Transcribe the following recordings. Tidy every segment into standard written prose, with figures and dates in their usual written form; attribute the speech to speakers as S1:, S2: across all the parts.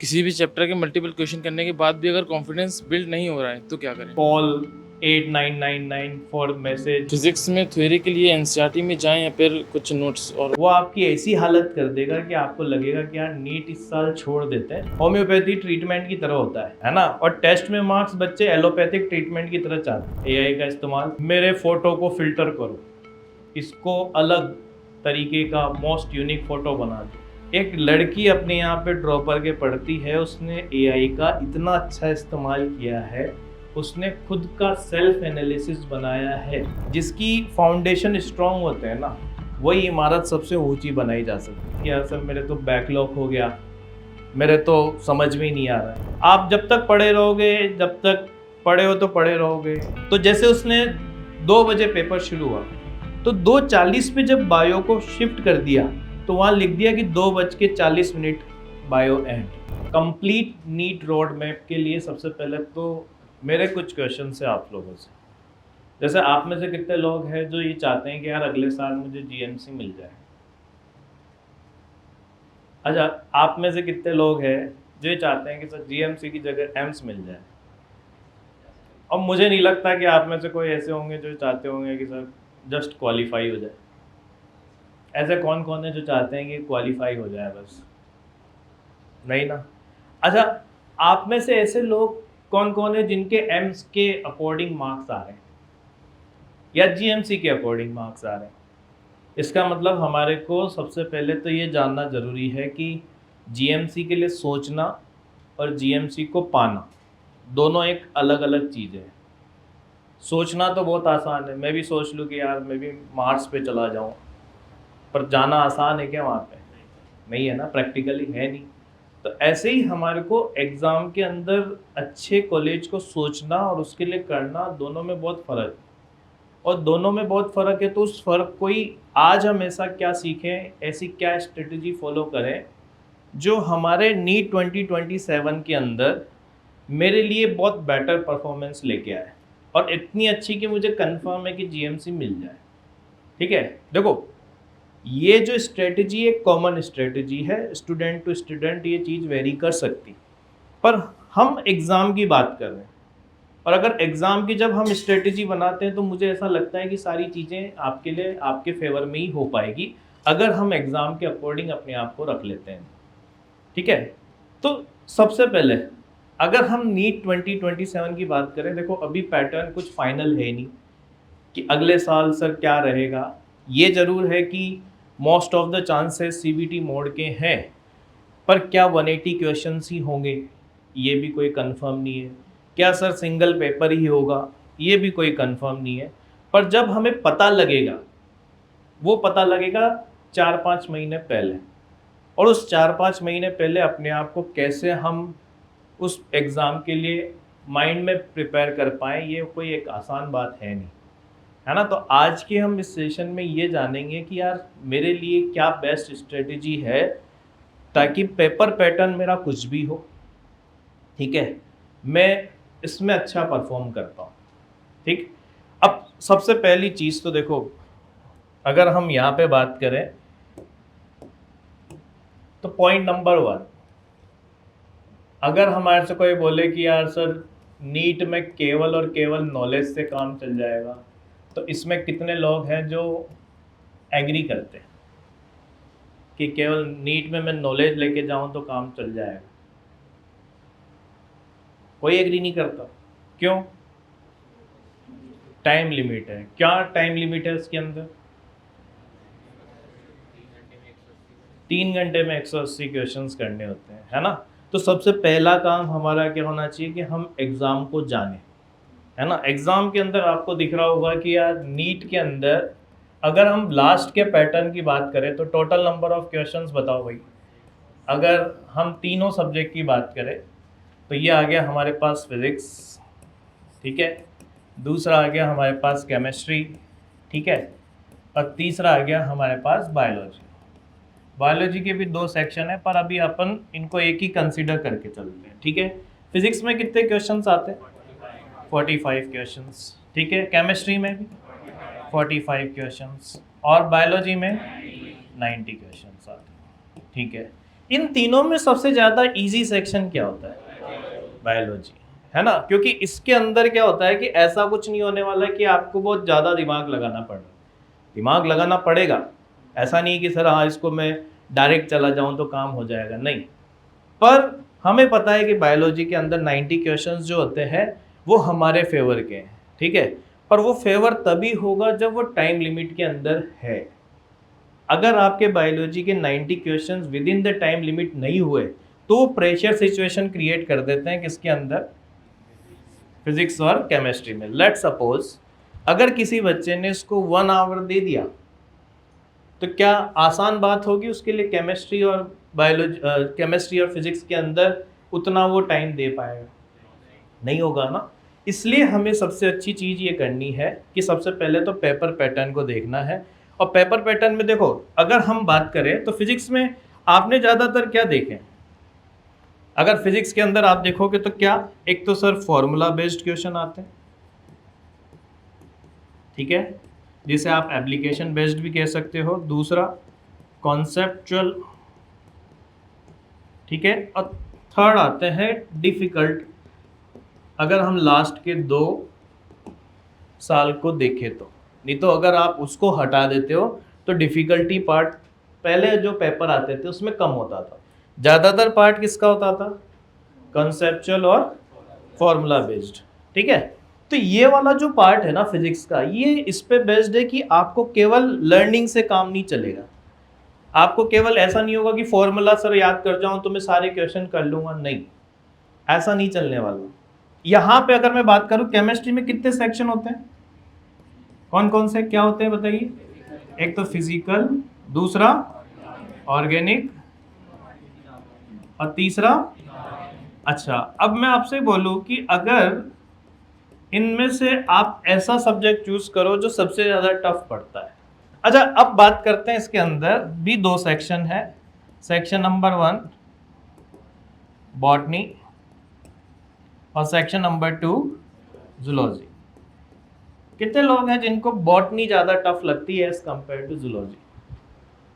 S1: किसी भी चैप्टर के मल्टीपल क्वेश्चन करने के बाद भी अगर कॉन्फिडेंस बिल्ड नहीं हो रहा है तो क्या करें?
S2: Call 8999 for message.
S1: फिजिक्स में थ्योरी के लिए एनसीईआरटी में जाएं या फिर कुछ नोट्स और
S2: वो आपकी ऐसी हालत कर देगा कि आपको लगेगा कि यार नीट इस साल छोड़ देते हैं। होम्योपैथी ट्रीटमेंट की तरह होता है ना। और टेस्ट में मार्क्स बच्चे एलोपैथिक ट्रीटमेंट की तरह चाहते हैं। एआई का इस्तेमाल, मेरे फोटो को फिल्टर करो, इसको अलग तरीके का मोस्ट यूनिक फोटो बना दो। एक लड़की अपने यहाँ पे ड्रॉपर के पढ़ती है, उसने एआई का इतना अच्छा इस्तेमाल किया है, उसने खुद का सेल्फ एनालिसिस बनाया है। जिसकी फाउंडेशन स्ट्रांग होते हैं ना, वही इमारत सबसे ऊंची बनाई जा सकती है। यार सर मेरे तो बैकलॉग हो गया, मेरे तो समझ में ही नहीं आ रहा है। आप जब तक पढ़े रहोगे, जब तक पढ़े हो तो पढ़े रहोगे। तो जैसे उसने 2 बजे पेपर शुरू हुआ, तो 2:40 पे जब बायो को शिफ्ट कर दिया तो वहाँ लिख दिया कि 2:40 bio end. Complete NEET road map के लिए सबसे पहले तो मेरे कुछ क्वेश्चन है आप लोगों से। जैसे आप में से कितने लोग हैं जो ये चाहते हैं कि यार अगले साल मुझे जीएमसी मिल जाए? अच्छा, आप में से कितने लोग हैं जो ये चाहते हैं कि सर जीएमसी की जगह एम्स मिल जाए? और मुझे नहीं लगता कि आप में से कोई ऐसे होंगे जो चाहते होंगे कि सर जस्ट क्वालिफाई हो जाए। ऐसे कौन कौन है जो चाहते हैं कि क्वालिफाई हो जाए बस? नहीं ना। अच्छा, आप में से ऐसे लोग कौन कौन है जिनके एम्स के अकॉर्डिंग मार्क्स आ रहे हैं या जीएमसी के अकॉर्डिंग मार्क्स आ रहे हैं? इसका मतलब हमारे को सबसे पहले तो ये जानना ज़रूरी है कि जीएमसी के लिए सोचना और जीएमसी को पाना दोनों एक अलग अलग चीज़ें हैं। सोचना तो बहुत आसान है, मैं भी सोच लूँ कि यार मैं भी मार्स पे चला जाऊँ, पर जाना आसान है क्या वहाँ पे? नहीं है ना, प्रैक्टिकली है नहीं। तो ऐसे ही हमारे को एग्ज़ाम के अंदर अच्छे कॉलेज को सोचना और उसके लिए करना, दोनों में बहुत फ़र्क है। और दोनों में बहुत फ़र्क है, तो उस फ़र्क को ही आज हम ऐसा क्या सीखें, ऐसी क्या स्ट्रेटजी फॉलो करें जो हमारे नीट 2027 के अंदर मेरे लिए बहुत बेटर परफॉर्मेंस लेके आए, और इतनी अच्छी कि मुझे कंफर्म है कि जीएमसी मिल जाए। ठीक है, देखो ये जो स्ट्रेटजी एक कॉमन स्ट्रेटजी है, स्टूडेंट टू स्टूडेंट ये चीज़ वेरी कर सकती, पर हम एग्ज़ाम की बात कर रहे हैं। और अगर एग्ज़ाम की जब हम स्ट्रेटजी बनाते हैं तो मुझे ऐसा लगता है कि सारी चीज़ें आपके लिए आपके फेवर में ही हो पाएगी अगर हम एग्ज़ाम के अकॉर्डिंग अपने आप को रख लेते हैं। ठीक है, तो सबसे पहले अगर हम नीट 2027 की बात करें, देखो अभी पैटर्न कुछ फाइनल है नहीं कि अगले साल सर क्या रहेगा। ये ज़रूर है कि most of the chances CBT mode के हैं, पर क्या 180 क्वेश्चंस ही होंगे ये भी कोई कंफर्म नहीं है। क्या सर सिंगल पेपर ही होगा, ये भी कोई कंफर्म नहीं है। पर जब हमें पता लगेगा, वो पता लगेगा 4-5 महीने पहले, और उस 4-5 महीने पहले अपने आप को कैसे हम उस एग्ज़ाम के लिए माइंड में प्रिपेयर कर पाएँ, ये कोई एक आसान बात है नहीं, है ना। तो आज के हम इस सेशन में ये जानेंगे कि यार मेरे लिए क्या बेस्ट स्ट्रेटजी है ताकि पेपर पैटर्न मेरा कुछ भी हो, ठीक है, मैं इसमें अच्छा परफॉर्म कर पाऊँ। ठीक, अब सबसे पहली चीज़ तो देखो, अगर हम यहाँ पे बात करें तो पॉइंट नंबर 1, अगर हमारे से कोई बोले कि यार सर नीट में केवल और केवल नॉलेज से काम चल जाएगा, तो इसमें कितने लोग हैं जो एग्री करते हैं कि केवल नीट में मैं नॉलेज लेके जाऊं तो काम चल जाएगा? कोई एग्री नहीं करता। क्यों? टाइम लिमिट है। क्या टाइम लिमिट है इसके अंदर? 3 घंटे में 180 क्वेश्चंस करने होते हैं, है ना। तो सबसे पहला काम हमारा क्या होना चाहिए कि हम एग्ज़ाम को जानें, है ना। एग्ज़ाम के अंदर आपको दिख रहा होगा कि यार नीट के अंदर अगर हम लास्ट के पैटर्न की बात करें तो टोटल नंबर ऑफ क्वेश्चंस बताओ भाई। अगर हम तीनों सब्जेक्ट की बात करें तो ये आ गया हमारे पास फिज़िक्स, ठीक है, दूसरा आ गया हमारे पास केमिस्ट्री, ठीक है, और तीसरा आ गया हमारे पास बायोलॉजी। बायोलॉजी के भी 2 सेक्शन है, पर अभी अपन इनको एक ही कंसीडर करके चलते हैं, ठीक है। फिजिक्स में कितने क्वेश्चंस आते हैं? 45 क्वेश्चंस, ठीक है। केमिस्ट्री में भी 45 क्वेश्चंस, और बायोलॉजी में 90 क्वेश्चंस आते हैं, ठीक है। इन तीनों में सबसे ज़्यादा इजी सेक्शन क्या होता है? बायोलॉजी, है ना? क्योंकि इसके अंदर क्या होता है कि ऐसा कुछ नहीं होने वाला है कि आपको बहुत ज़्यादा दिमाग लगाना पड़ रहा है। दिमाग लगाना पड़ेगा, ऐसा नहीं कि सर हाँ इसको मैं डायरेक्ट चला जाऊँ तो काम हो जाएगा, नहीं। पर हमें पता है कि बायोलॉजी के अंदर 90 क्वेश्चंस जो होते हैं वो हमारे फेवर के हैं, ठीक है? पर वो फेवर तभी होगा जब वो टाइम लिमिट के अंदर है। अगर आपके बायोलॉजी के 90 questions with in the time limit नहीं हुए तो वो प्रेशर सिचुएशन क्रिएट कर देते हैं किसके अंदर? फिजिक्स और केमिस्ट्री में। लेट सपोज अगर किसी बच्चे ने इसको 1 आवर दे दिया तो क्या आसान बात होगी उसके लिए केमिस्ट्री और केमिस्ट्री और फिजिक्स के अंदर उतना वो टाइम दे पाएगा? नहीं होगा ना। इसलिए हमें सबसे अच्छी चीज़ ये करनी है कि सबसे पहले तो पेपर पैटर्न को देखना है। और पेपर पैटर्न में देखो, अगर हम बात करें तो फिजिक्स में आपने ज़्यादातर क्या देखे? अगर फिजिक्स के अंदर आप देखोगे तो क्या, एक तो सर फॉर्मूला बेस्ड क्वेश्चन आते हैं, ठीक है, जिसे आप एप्लीकेशन बेस्ड भी कह सकते हो। दूसरा कॉन्सेप्चुअल, ठीक है। और थर्ड आते हैं डिफिकल्ट। अगर हम लास्ट के 2 साल को देखें तो, नहीं तो अगर आप उसको हटा देते हो तो डिफ़िकल्टी पार्ट पहले जो पेपर आते थे उसमें कम होता था। ज़्यादातर पार्ट किसका होता था? कंसेप्चुअल और फॉर्मूला बेस्ड, ठीक है। तो ये वाला जो पार्ट है ना फिजिक्स का, ये इस पे बेस्ड है कि आपको केवल लर्निंग से काम नहीं चलेगा। आपको केवल ऐसा नहीं होगा कि फॉर्मूला सर याद कर जाऊं तो मैं सारे क्वेश्चन कर लूंगा, नहीं, ऐसा नहीं चलने वाला। यहाँ पे अगर मैं बात करूं केमिस्ट्री में कितने सेक्शन होते हैं, कौन कौन से क्या होते हैं बताइए? एक तो फिजिकल, दूसरा ऑर्गेनिक और तीसरा, अच्छा अब मैं आपसे बोलूं कि अगर इनमें से आप ऐसा सब्जेक्ट चूज करो जो सबसे ज्यादा टफ पड़ता है। अच्छा अब बात करते हैं, इसके अंदर भी 2 सेक्शन है। सेक्शन नंबर 1 बॉटनी और सेक्शन नंबर 2 जूलॉजी। कितने लोग हैं जिनको बॉटनी ज़्यादा टफ लगती है एज कम्पेयर टू जूलॉजी?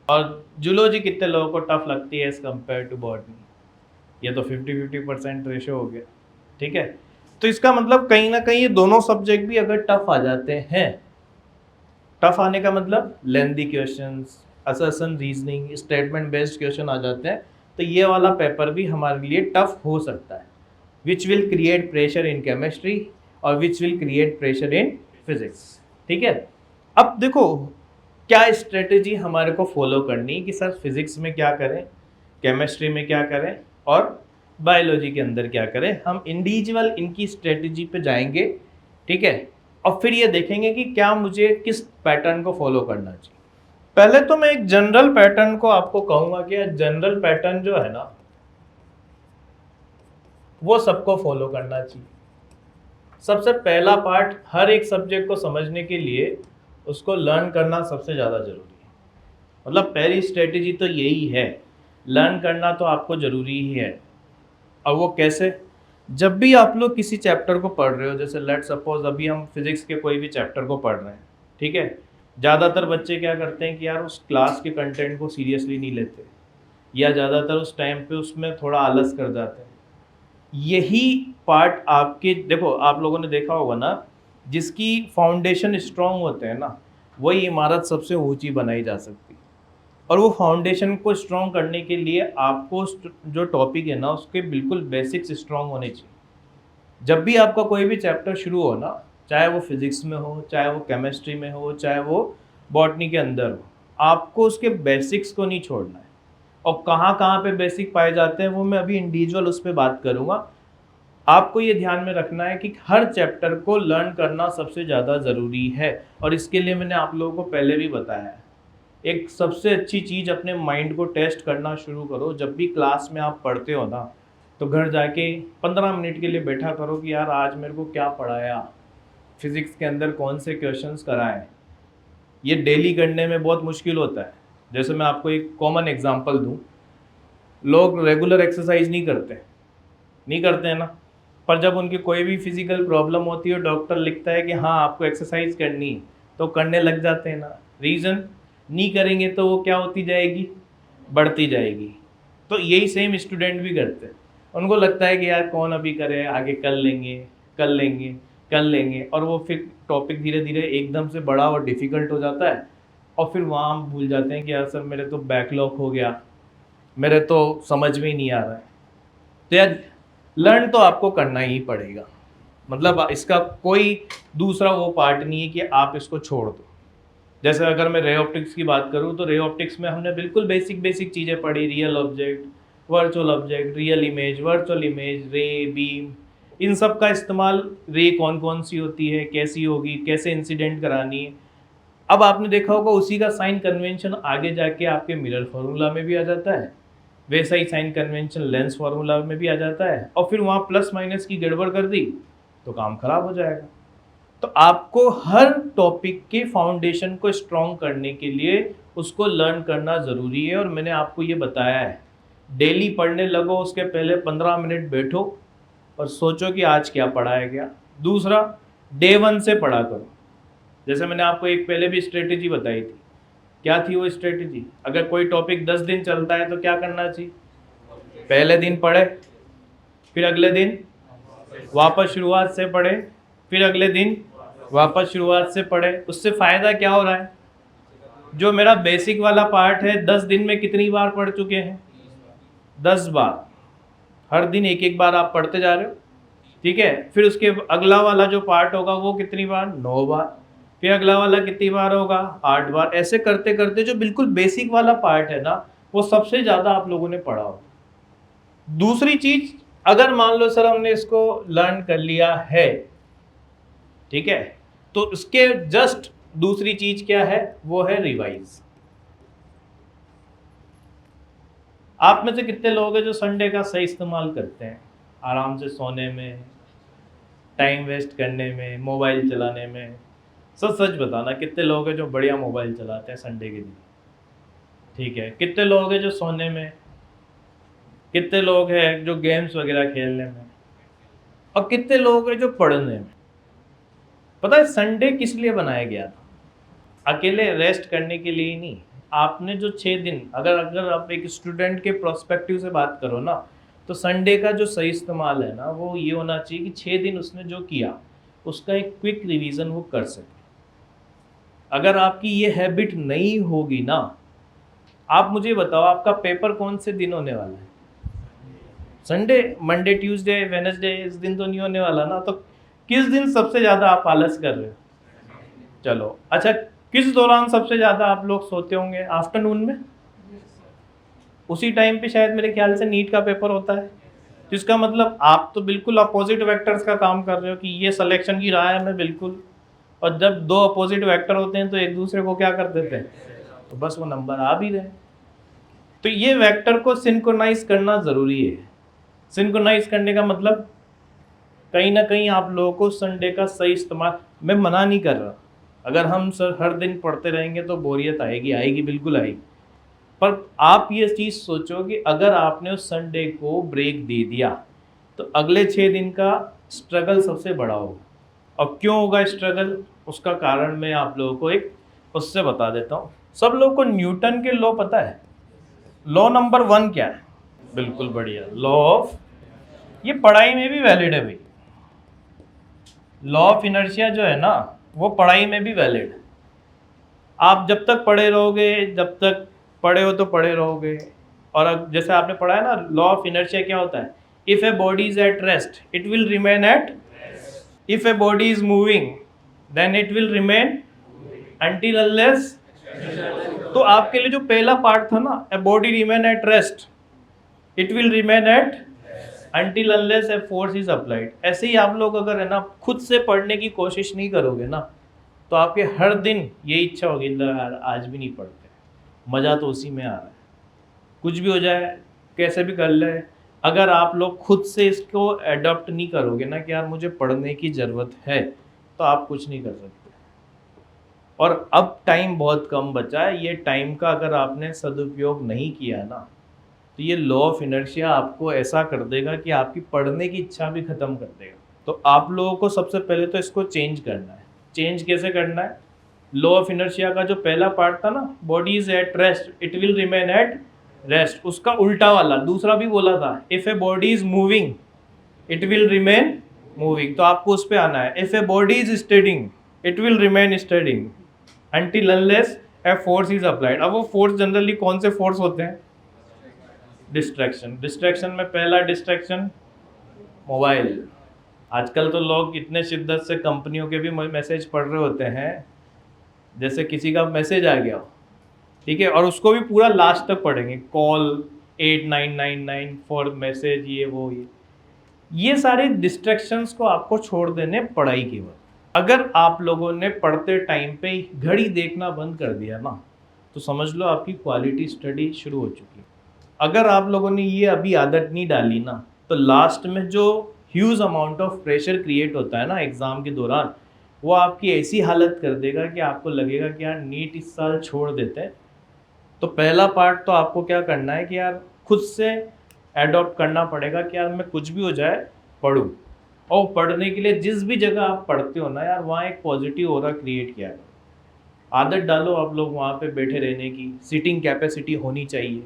S2: और जूलॉजी कितने लोगों को टफ लगती है एज कम्पेयर टू बॉटनी? ये तो 50-50% रेशो हो गया, ठीक है। तो इसका मतलब कहीं ना कहीं ये दोनों सब्जेक्ट भी अगर टफ आ जाते हैं, टफ आने का मतलब lengthy questions, assertion, reasoning, statement based question आ जाते हैं, तो ये वाला पेपर भी हमारे लिए टफ हो सकता है, which will create pressure in chemistry और which will create pressure in physics, ठीक है। अब देखो क्या स्ट्रेटेजी हमारे को फॉलो करनी कि सर फिजिक्स में क्या करें, केमिस्ट्री में क्या करें और बायोलॉजी के अंदर क्या करें। हम इंडिविजुअल इनकी स्ट्रेटेजी पे जाएंगे, ठीक है, और फिर ये देखेंगे कि क्या मुझे किस पैटर्न को फॉलो करना चाहिए। पहले तो मैं एक जनरल पैटर्न को आपको कहूंगा कि जनरल पैटर्न जो है ना वो सबको फॉलो करना चाहिए। सबसे पहला पार्ट, हर एक सब्जेक्ट को समझने के लिए उसको लर्न करना सबसे ज़्यादा ज़रूरी है। मतलब पहली स्ट्रेटेजी तो यही है, लर्न करना तो आपको ज़रूरी ही है। और वो कैसे? जब भी आप लोग किसी चैप्टर को पढ़ रहे हो, जैसे लेट सपोज अभी हम फिजिक्स के कोई भी चैप्टर को पढ़ रहे हैं, ठीक है, ज़्यादातर बच्चे क्या करते हैं कि यार उस क्लास के कंटेंट को सीरियसली नहीं लेते, या ज़्यादातर उस टाइम पे उसमें थोड़ा आलस कर जाते हैं। यही पार्ट आपके, देखो आप लोगों ने देखा होगा ना, जिसकी फाउंडेशन स्ट्रांग होते हैं ना वही इमारत सबसे ऊंची बनाई जा सकती है। और वो फाउंडेशन को स्ट्रॉन्ग करने के लिए आपको जो टॉपिक है ना उसके बिल्कुल बेसिक्स स्ट्रॉन्ग होने चाहिए। जब भी आपका कोई भी चैप्टर शुरू हो ना, चाहे वो फिजिक्स में हो, चाहे वो केमिस्ट्री में हो, चाहे वो बॉटनी के अंदर हो, आपको उसके बेसिक्स को नहीं छोड़ना है। और कहाँ कहाँ पे बेसिक पाए जाते हैं वो मैं अभी इंडिविजुअल उस पर बात करूँगा। आपको ये ध्यान में रखना है कि हर चैप्टर को लर्न करना सबसे ज़्यादा ज़रूरी है। और इसके लिए मैंने आप लोगों को पहले भी बताया है, एक सबसे अच्छी चीज़, अपने माइंड को टेस्ट करना शुरू करो। जब भी क्लास में आप पढ़ते हो ना तो घर जाके 15 मिनट के लिए बैठा करो कि यार आज मेरे को क्या पढ़ाया, फिज़िक्स के अंदर कौन से क्वेश्चंस कराए। ये डेली करने में बहुत मुश्किल होता है। जैसे मैं आपको एक कॉमन एग्जांपल दूं, लोग रेगुलर एक्सरसाइज नहीं करते हैं ना, पर जब उनकी कोई भी फिजिकल प्रॉब्लम होती है, डॉक्टर लिखता है कि हाँ आपको एक्सरसाइज करनी है, तो करने लग जाते हैं ना। रीज़न, नहीं करेंगे तो वो क्या होती जाएगी, बढ़ती जाएगी। तो यही सेम स्टूडेंट भी करते हैं। उनको लगता है कि यार कौन अभी करे, आगे कर लेंगे कर लेंगे कर लेंगे, और वो फिर टॉपिक धीरे धीरे एकदम से बड़ा और डिफ़िकल्ट हो जाता है, और फिर वहाँ हम भूल जाते हैं कि यार सर मेरे तो बैकलॉग हो गया, मेरे तो समझ में ही नहीं आ रहा है। तो यार लर्न तो आपको करना ही पड़ेगा, मतलब इसका कोई दूसरा वो पार्ट नहीं है कि आप इसको छोड़ दो। जैसे अगर मैं रे ऑप्टिक्स की बात करूँ तो रे ऑप्टिक्स में हमने बिल्कुल बेसिक बेसिक चीज़ें पढ़ी, real object, virtual object, real image, virtual image, रे, बीम, इन सब का इस्तेमाल, रे कौन कौन सी होती है, कैसी होगी, कैसे इंसिडेंट करानी है। अब आपने देखा होगा उसी का साइन कन्वेंशन आगे जाके आपके मिरर फार्मूला में भी आ जाता है, वैसा ही साइन कन्वेंशन लेंस फार्मूला में भी आ जाता है, और फिर वहाँ प्लस माइनस की गड़बड़ कर दी तो काम खराब हो जाएगा। तो आपको हर टॉपिक के फाउंडेशन को स्ट्रॉन्ग करने के लिए उसको लर्न करना ज़रूरी है, और मैंने आपको ये बताया है डेली पढ़ने लगो, उसके पहले 15 मिनट बैठो और सोचो कि आज क्या पढ़ाया गया। दूसरा, डे 1 से पढ़ा करो। जैसे मैंने आपको एक पहले भी स्ट्रेटेजी बताई थी, क्या थी वो स्ट्रेटेजी? अगर कोई टॉपिक 10 दिन चलता है तो क्या करना चाहिए? पहले दिन पढ़े, फिर अगले दिन वापस शुरुआत से पढ़े, फिर अगले दिन वापस शुरुआत से पढ़े। उससे फ़ायदा क्या हो रहा है? जो मेरा बेसिक वाला पार्ट है 10 दिन में कितनी बार पढ़ चुके हैं? 10 बार। हर दिन एक एक बार आप पढ़ते जा रहे हो, ठीक है। फिर उसके अगला वाला जो पार्ट होगा वो कितनी बार? 9 बार। फिर अगला वाला कितनी बार होगा? 8 बार। ऐसे करते करते जो बिल्कुल बेसिक वाला पार्ट है ना, वो सबसे ज़्यादा आप लोगों ने पढ़ा होगा। दूसरी चीज़, अगर मान लो सर हमने इसको लर्न कर लिया है, ठीक है, तो उसके जस्ट दूसरी चीज़ क्या है? वो है रिवाइज। आप में से कितने लोग हैं जो संडे का सही इस्तेमाल करते हैं? आराम से सोने में, टाइम वेस्ट करने में, मोबाइल चलाने में। सच सच बताना, कितने लोग हैं जो बढ़िया मोबाइल चलाते हैं संडे के दिन? ठीक है। कितने लोग हैं जो सोने में? कितने लोग हैं जो गेम्स वगैरह खेलने में? और कितने लोग हैं जो पढ़ने में? पता है संडे किस लिए बनाया गया था? अकेले रेस्ट करने के लिए ही नहीं। आपने जो 6 दिन, अगर आप एक स्टूडेंट के प्रोस्पेक्टिव से बात करो ना, तो संडे का जो सही इस्तेमाल है ना, वो ये होना चाहिए कि 6 दिन उसने जो किया उसका एक क्विक रिवीजन वो कर सके। अगर आपकी ये हैबिट नहीं होगी ना, आप मुझे बताओ आपका पेपर कौन से दिन होने वाला है? संडे, मंडे, ट्यूसडे, वेडनेसडे, इस दिन तो नहीं होने वाला ना। तो किस दिन सबसे ज़्यादा आप आलस कर रहे हो? चलो अच्छा, किस दौरान सबसे ज़्यादा आप लोग सोते होंगे? आफ्टरनून में। उसी टाइम पे शायद मेरे ख्याल से नीट का पेपर होता है, जिसका मतलब आप तो बिल्कुल अपोजिट वेक्टर्स का काम कर रहे हो कि ये सिलेक्शन की राह है मैं बिल्कुल, और जब दो अपोजिट वेक्टर होते हैं तो एक दूसरे को क्या कर देते हैं, तो बस वो नंबर आ भी रहे। तो ये वेक्टर को सिंक्रोनाइज करना ज़रूरी है। सिंक्रोनाइज करने का मतलब कहीं ना कहीं आप लोगों को संडे का सही इस्तेमाल, मैं मना नहीं कर रहा, अगर हम सर हर दिन पढ़ते रहेंगे तो बोरियत आएगी, आएगी बिल्कुल आएगी, पर आप ये चीज़ सोचो कि अगर आपने उस संडे को ब्रेक दे दिया तो अगले 6 दिन का स्ट्रगल सबसे बड़ा होगा। और क्यों होगा स्ट्रगल, उसका कारण मैं आप लोगों को एक उससे बता देता हूँ। सब लोगों को न्यूटन के लॉ पता है? लॉ नंबर 1 क्या है? बिल्कुल बढ़िया, लॉ ऑफ, ये पढ़ाई में भी वैलिड है भाई। लॉ ऑफ इनर्शिया जो है ना, वो पढ़ाई में भी वैलिड है। आप जब तक पढ़े रहोगे, जब तक पढ़े हो तो पढ़े रहोगे। और अब जैसे आपने पढ़ा है ना, लॉ ऑफ इनर्शिया क्या होता है? If a body is at rest it will remain at, if a body is moving then it will remain until unless. तो आपके लिए जो पहला पार्ट था ना, a body remain at rest it will remain at until unless a force is applied. ऐसे ही आप लोग अगर है ना खुद से पढ़ने की कोशिश नहीं करोगे ना, तो आपके हर दिन ये इच्छा होगी यार आज भी नहीं पढ़ते, मज़ा तो उसी में आ रहा है, कुछ भी हो जाए कैसे भी कर ले। अगर आप लोग खुद से इसको एडॉप्ट नहीं करोगे ना कि यार मुझे पढ़ने की ज़रूरत है, तो आप कुछ नहीं कर सकते। और अब टाइम बहुत कम बचा है, ये टाइम का अगर आपने सदुपयोग नहीं किया ना, तो ये लॉ ऑफ इनर्शिया आपको ऐसा कर देगा कि आपकी पढ़ने की इच्छा भी ख़त्म कर देगा। तो आप लोगों को सबसे पहले तो इसको चेंज करना है। चेंज कैसे करना है? लॉ ऑफ इनर्शिया का जो पहला पार्ट था ना, body is at rest it will remain at rest, उसका उल्टा वाला दूसरा भी बोला था, if a body is moving it will remain moving, तो आपको उस पे आना है। If a body is स्टेडिंग it will remain स्टेडिंग until unless a force is applied। अब वो फोर्स जनरली कौन से फोर्स होते हैं? डिस्ट्रैक्शन। डिस्ट्रैक्शन में पहला डिस्ट्रैक्शन मोबाइल। आजकल तो लोग इतने शिद्दत से कंपनियों के भी मैसेज पढ़ रहे होते हैं, जैसे किसी का मैसेज आ गया हो, ठीक है, और उसको भी पूरा लास्ट तक पढ़ेंगे, कॉल 8999 फॉर मैसेज, ये वो ये सारे डिस्ट्रैक्शंस को आपको छोड़ देने पढ़ाई की वक्त। अगर आप लोगों ने पढ़ते टाइम पे घड़ी देखना बंद कर दिया ना, तो समझ लो आपकी क्वालिटी स्टडी शुरू हो चुकी है। अगर आप लोगों ने ये अभी आदत नहीं डाली ना, तो लास्ट में जो huge amount of pressure create होता है ना एग्ज़ाम के दौरान, वो आपकी ऐसी हालत कर देगा कि आपको लगेगा कि यार नीट इस साल छोड़ देते हैं। तो पहला पार्ट तो आपको क्या करना है कि यार खुद से एडॉप्ट करना पड़ेगा कि यार मैं कुछ भी हो जाए पढूं, और पढ़ने के लिए जिस भी जगह आप पढ़ते हो ना यार, वहाँ एक पॉजिटिव ऑरा क्रिएट किया करो। आदत डालो आप लोग वहाँ पे बैठे रहने की, सिटिंग कैपेसिटी होनी चाहिए,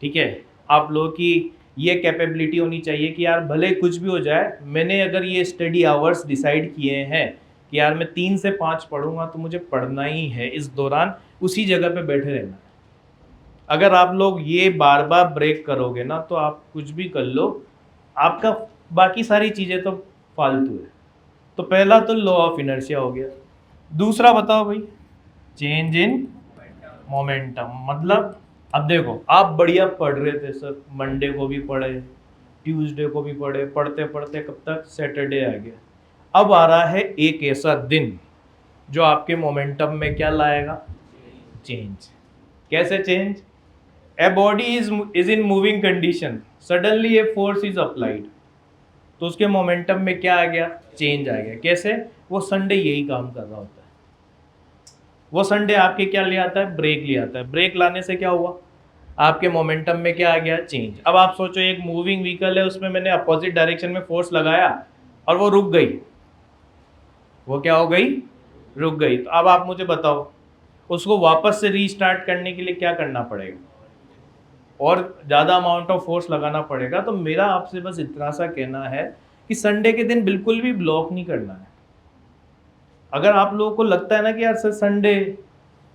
S2: ठीक है, आप लोगों की ये कैपेबिलिटी होनी चाहिए कि यार भले कुछ भी हो जाए, मैंने अगर ये स्टडी आवर्स डिसाइड किए हैं कि यार मैं 3 से 5 पढ़ूंगा, तो मुझे पढ़ना ही है, इस दौरान उसी जगह पे बैठे रहना है। अगर आप लोग ये बार बार ब्रेक करोगे ना, तो आप कुछ भी कर लो, आपका बाकी सारी चीज़ें तो फालतू है। तो पहला तो लॉ ऑफ इनर्शिया हो गया। दूसरा बताओ भाई, चेंज इन मोमेंटम। मतलब अब देखो, आप बढ़िया पढ़ रहे थे सर, मंडे को भी पढ़े, ट्यूसडे को भी पढ़े, पढ़ते पढ़ते कब तक सैटरडे आ गया। अब आ रहा है एक ऐसा दिन जो आपके मोमेंटम में क्या लाएगा? चेंज। कैसे change? A body is in moving condition, suddenly A force is applied, तो उसके मोमेंटम में क्या आ गया? चेंज आ गया। कैसे? वो संडे यही काम कर रहा होता है, वो संडे आपके क्या ले आता है? ब्रेक ले आता है। ब्रेक लाने से क्या हुआ? आपके मोमेंटम में क्या आ गया? चेंज। अब आप सोचो, एक मूविंग व्हीकल है, उसमें मैंने अपोजिट डायरेक्शन में फोर्स लगाया और वो रुक गई, वो क्या हो गई? रुक गई। तो अब आप मुझे बताओ, उसको वापस से रीस्टार्ट करने के लिए क्या करना पड़ेगा? और ज़्यादा अमाउंट ऑफ फोर्स लगाना पड़ेगा। तो मेरा आपसे बस इतना सा कहना है कि संडे के दिन बिल्कुल भी ब्लॉक नहीं करना है। अगर आप लोगों को लगता है ना कि यार सर संडे